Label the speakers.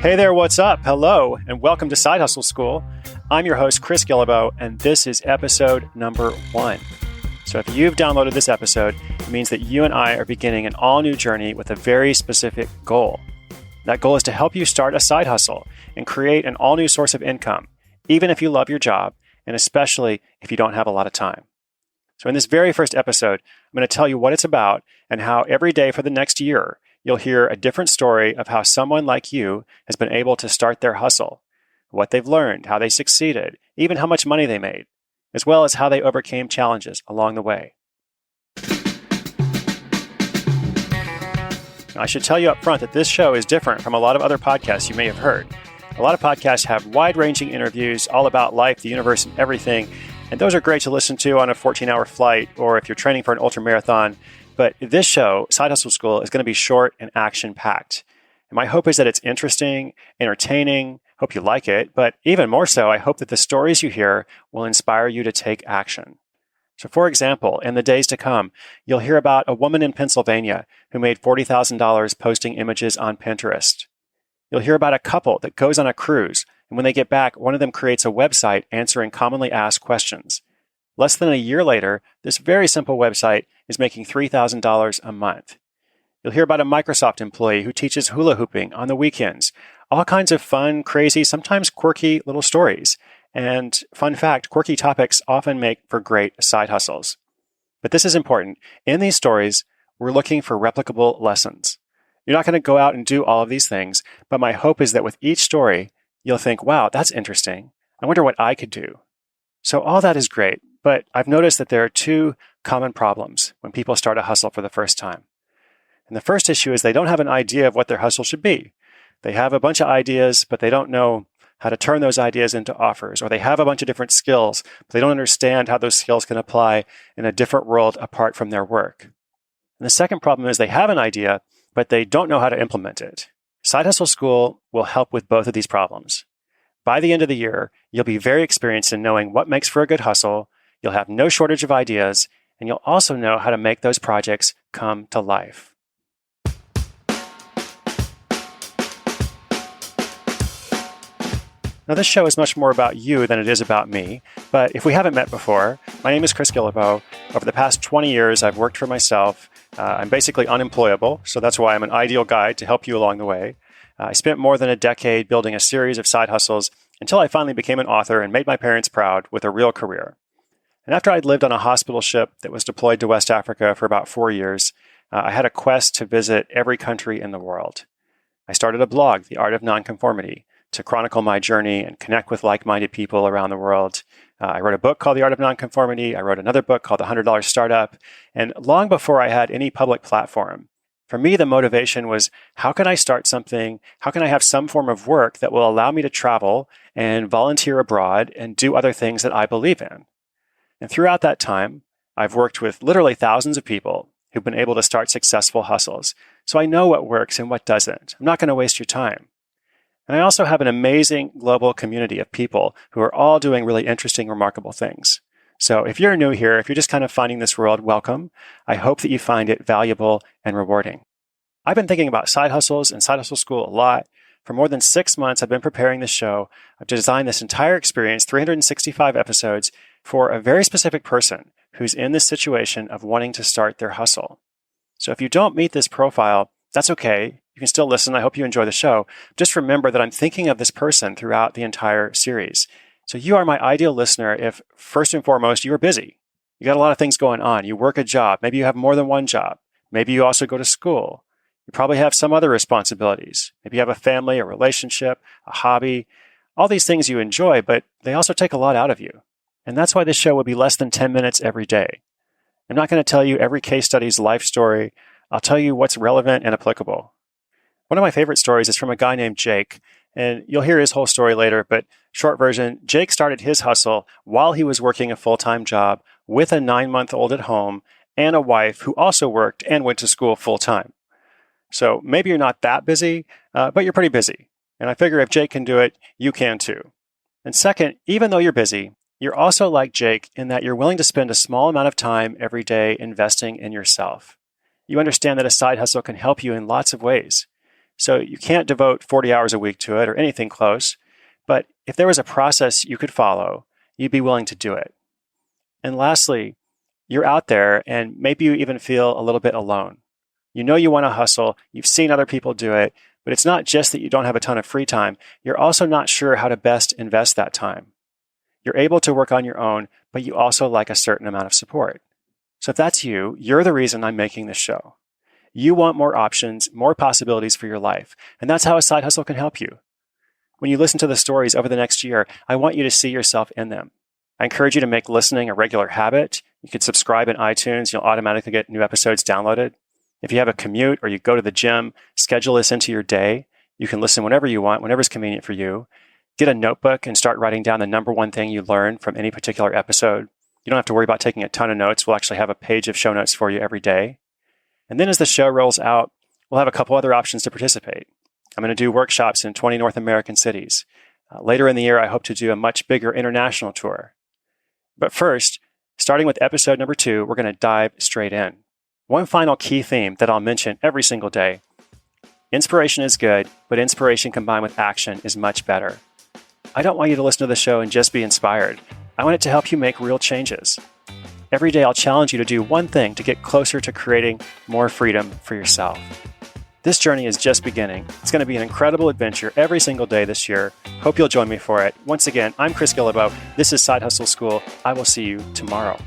Speaker 1: Hey there, what's up? Hello, and welcome to Side Hustle School. I'm your host, Chris Guillebeau, and this is episode number 1. So if you've downloaded this episode, it means that you and I are beginning an all-new journey with a very specific goal. That goal is to help you start a side hustle and create an all-new source of income, even if you love your job, and especially if you don't have a lot of time. So in this very first episode, I'm going to tell you what it's about and how every day for the next year, you'll hear a different story of how someone like you has been able to start their hustle, what they've learned, how they succeeded, even how much money they made, as well as how they overcame challenges along the way. Now, I should tell you up front that this show is different from a lot of other podcasts you may have heard. A lot of podcasts have wide-ranging interviews all about life, the universe, and everything, and those are great to listen to on a 14-hour flight or if you're training for an ultramarathon. But this show, Side Hustle School, is going to be short and action-packed. And my hope is that it's interesting, entertaining, hope you like it, but even more so, I hope that the stories you hear will inspire you to take action. So for example, in the days to come, you'll hear about a woman in Pennsylvania who made $40,000 posting images on Pinterest. You'll hear about a couple that goes on a cruise, and when they get back, one of them creates a website answering commonly asked questions. Less than a year later, this very simple website is making $3,000 a month. You'll hear about a Microsoft employee who teaches hula hooping on the weekends. All kinds of fun, crazy, sometimes quirky little stories. And fun fact, quirky topics often make for great side hustles. But this is important. In these stories, we're looking for replicable lessons. You're not going to go out and do all of these things, but my hope is that with each story, you'll think, wow, that's interesting. I wonder what I could do. So all that is great. But I've noticed that there are two common problems when people start a hustle for the first time. And the first issue is they don't have an idea of what their hustle should be. They have a bunch of ideas, but they don't know how to turn those ideas into offers. Or they have a bunch of different skills, but they don't understand how those skills can apply in a different world apart from their work. And the second problem is they have an idea, but they don't know how to implement it. Side Hustle School will help with both of these problems. By the end of the year, you'll be very experienced in knowing what makes for a good hustle. You'll have no shortage of ideas, and you'll also know how to make those projects come to life. Now, this show is much more about you than it is about me, but if we haven't met before, my name is Chris Guillebeau. Over the past 20 years, I've worked for myself. I'm basically unemployable, so that's why I'm an ideal guide to help you along the way. I spent more than a decade building a series of side hustles until I finally became an author and made my parents proud with a real career. And after I'd lived on a hospital ship that was deployed to West Africa for about 4 years, I had a quest to visit every country in the world. I started a blog, The Art of Nonconformity, to chronicle my journey and connect with like-minded people around the world. I wrote a book called The Art of Nonconformity. I wrote another book called The $100 Startup. And long before I had any public platform, for me, the motivation was, how can I start something? How can I have some form of work that will allow me to travel and volunteer abroad and do other things that I believe in? And throughout that time, I've worked with literally thousands of people who've been able to start successful hustles. So I know what works and what doesn't. I'm not going to waste your time. And I also have an amazing global community of people who are all doing really interesting, remarkable things. So if you're new here, if you're just kind of finding this world, welcome. I hope that you find it valuable and rewarding. I've been thinking about side hustles and Side Hustle School a lot. For more than 6 months, I've been preparing this show. I've designed this entire experience, 365 episodes, for a very specific person who's in this situation of wanting to start their hustle. So if you don't meet this profile, that's okay. You can still listen. I hope you enjoy the show. Just remember that I'm thinking of this person throughout the entire series. So you are my ideal listener if, first and foremost, you are busy. You got a lot of things going on. You work a job. Maybe you have more than one job. Maybe you also go to school. You probably have some other responsibilities. Maybe you have a family, a relationship, a hobby, all these things you enjoy, but they also take a lot out of you. And that's why this show will be less than 10 minutes every day. I'm not going to tell you every case study's life story. I'll tell you what's relevant and applicable. One of my favorite stories is from a guy named Jake, and you'll hear his whole story later, but short version, Jake started his hustle while he was working a full-time job with a 9-month-old at home and a wife who also worked and went to school full-time. So maybe you're not that busy, but you're pretty busy. And I figure if Jake can do it, you can too. And second, even though you're busy, you're also like Jake in that you're willing to spend a small amount of time every day investing in yourself. You understand that a side hustle can help you in lots of ways. So you can't devote 40 hours a week to it or anything close. But if there was a process you could follow, you'd be willing to do it. And lastly, you're out there and maybe you even feel a little bit alone. You know you want to hustle, you've seen other people do it, but it's not just that you don't have a ton of free time. You're also not sure how to best invest that time. You're able to work on your own, but you also like a certain amount of support. So if that's you, you're the reason I'm making this show. You want more options, more possibilities for your life, and that's how a side hustle can help you. When you listen to the stories over the next year, I want you to see yourself in them. I encourage you to make listening a regular habit. You can subscribe in iTunes. You'll automatically get new episodes downloaded. If you have a commute or you go to the gym, schedule this into your day. You can listen whenever you want, whenever's convenient for you. Get a notebook and start writing down the number one thing you learned from any particular episode. You don't have to worry about taking a ton of notes. We'll actually have a page of show notes for you every day. And then as the show rolls out, we'll have a couple other options to participate. I'm going to do workshops in 20 North American cities. Later in the year, I hope to do a much bigger international tour. But first, starting with episode number 2, we're going to dive straight in. One final key theme that I'll mention every single day. Inspiration is good, but inspiration combined with action is much better. I don't want you to listen to the show and just be inspired. I want it to help you make real changes. Every day, I'll challenge you to do one thing to get closer to creating more freedom for yourself. This journey is just beginning. It's going to be an incredible adventure every single day this year. Hope you'll join me for it. Once again, I'm Chris Guillebeau. This is Side Hustle School. I will see you tomorrow.